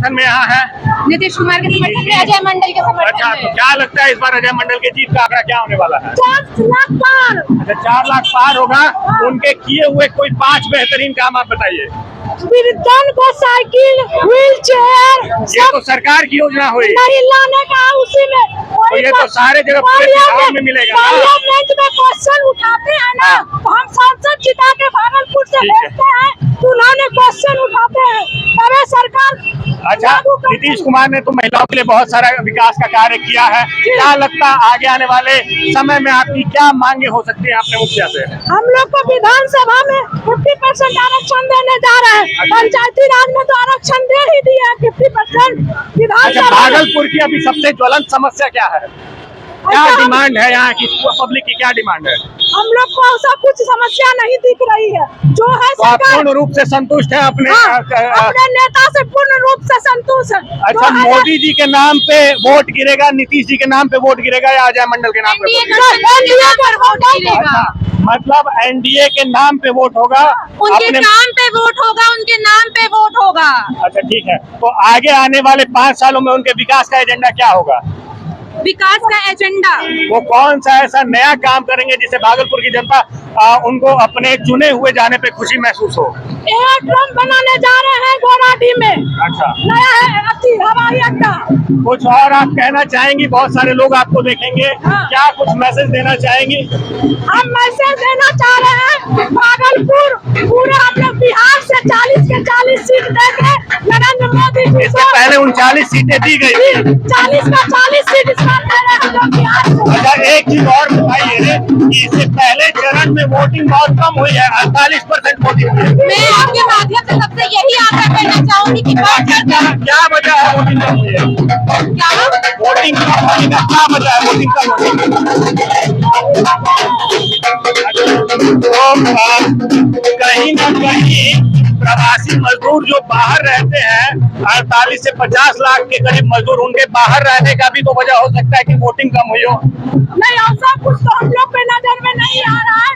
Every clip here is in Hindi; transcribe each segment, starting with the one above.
समर्थन में यहाँ है? नीतीश कुमार के समर्थन में, अजय मंडल के समर्थन अच्छा, में। तो क्या लगता है इस बार अजय मंडल की जीत का आंकड़ा क्या होने वाला है? 4 लाख पार। अच्छा, 4 लाख पार होगा। उनके किए हुए कोई 5 बेहतरीन काम आप बताइए। वृद्धन को साइकिल, व्हील चेयर, ये तो सरकार की योजना हुई, नहीं लाने का उसी में। तो ये तो सारे जगह पूरे बिहार में मिलेगा ना। पार्लियामेंट में क्वेश्चन उठाते हैं ना, तो हम सांसद जिता के भागलपुर से ठीक है। भेजते हैं, तो उन्होंने क्वेश्चन उठाते हैं, तब सरकार। अच्छा, नीतीश कुमार ने तो महिलाओं के लिए बहुत सारा विकास का कार्य किया है। क्या लगता है आगे आने वाले समय में आपकी क्या मांगे हो सकती है अपने मुखिया से? हम लोग को विधानसभा में 50% आरक्षण देने जा रहे हैं। पंचायती राज में तो आरक्षण दे ही दिया 50% अच्छा, विधानसभा। भागलपुर की अभी सबसे ज्वलंत समस्या क्या है? क्या डिमांड है यहाँ की? पब्लिक की क्या डिमांड है? हम लोग को ऐसा कुछ समस्या नहीं दिख रही है, जो है तो आप सरकार। पूर्ण रूप से संतुष्ट हैं अपने? अपने नेता से पूर्ण रूप से संतुष्ट है। अच्छा, मोदी जी के नाम पे वोट गिरेगा, नीतीश जी के नाम पे वोट गिरेगा या अजय मंडल के नाम पे? अच्छा, मतलब एनडीए के नाम पे वोट होगा, उनके नाम पे वोट होगा, उनके नाम पे वोट होगा। अच्छा, ठीक है। तो आगे आने वाले 5 सालों में उनके विकास का एजेंडा क्या होगा? विकास का एजेंडा वो कौन सा ऐसा नया काम करेंगे जिससे भागलपुर की जनता उनको अपने चुने हुए जाने पे खुशी महसूस हो? एयरड्रोम बनाने जा रहे हैं गोराडी में। अच्छा, नया है हवाई अड्डा। कुछ और आप कहना चाहेंगी? बहुत सारे लोग आपको देखेंगे, क्या कुछ मैसेज देना चाहेंगी? हम मैसेज देना चाह रहे हैं, भागलपुर पूरे हम लोग बिहार से 40 के 40 सीट देके नरेंद्र मोदी जी इससे पहले 39 सीटें दी गई थी। 40 का 40 सीट इस बार दे रहे हैं हम लोग बिहार से। अच्छा, एक चीज और बताइए कि इससे पहले चरण में वोटिंग बहुत कम हुई है, 48% वोटिंग हुई है। मैं आपके माध्यम से सबसे यही आग्रह करना चाहूंगी कि क्या वजह है वोटिंग कम हुई है? वोटिंग कम होने का क्या वजह है? वोटिंग कम होने तो कहीं न कहीं प्रवासी मजदूर जो बाहर रहते हैं, 48 से 50 लाख के करीब मजदूर, उनके बाहर रहने का भी तो वजह हो सकता है कि वोटिंग कम हुई हो। नहीं, ऐसा कुछ तो हम लोग पे नजर में नहीं आ रहा है।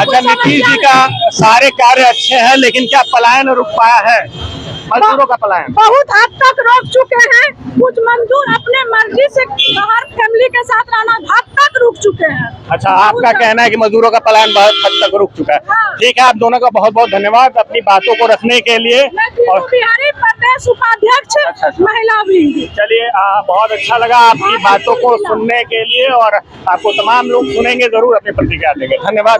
अच्छा, नीतीश जी का सारे कार्य अच्छे हैं, लेकिन क्या पलायन रुक पाया है? मजदूरों का पलायन बहुत हद तक रोक चुके हैं। कुछ मजदूर अपने मर्जी से बाहर फैमिली के साथ रहना हद तक रुक चुके हैं। अच्छा, आपका कहना है कि मजदूरों का पलायन बहुत हद तक रुक चुका है। ठीक है, आप दोनों का बहुत बहुत धन्यवाद अपनी बातों को रखने के लिए। और बिहारी प्रदेश उपाध्यक्ष महिला भी। चलिए, बहुत अच्छा लगा आपकी बातों को सुनने के लिए, और आपको तमाम लोग सुनेंगे, जरूर अपनी प्रतिक्रिया देंगे। धन्यवाद।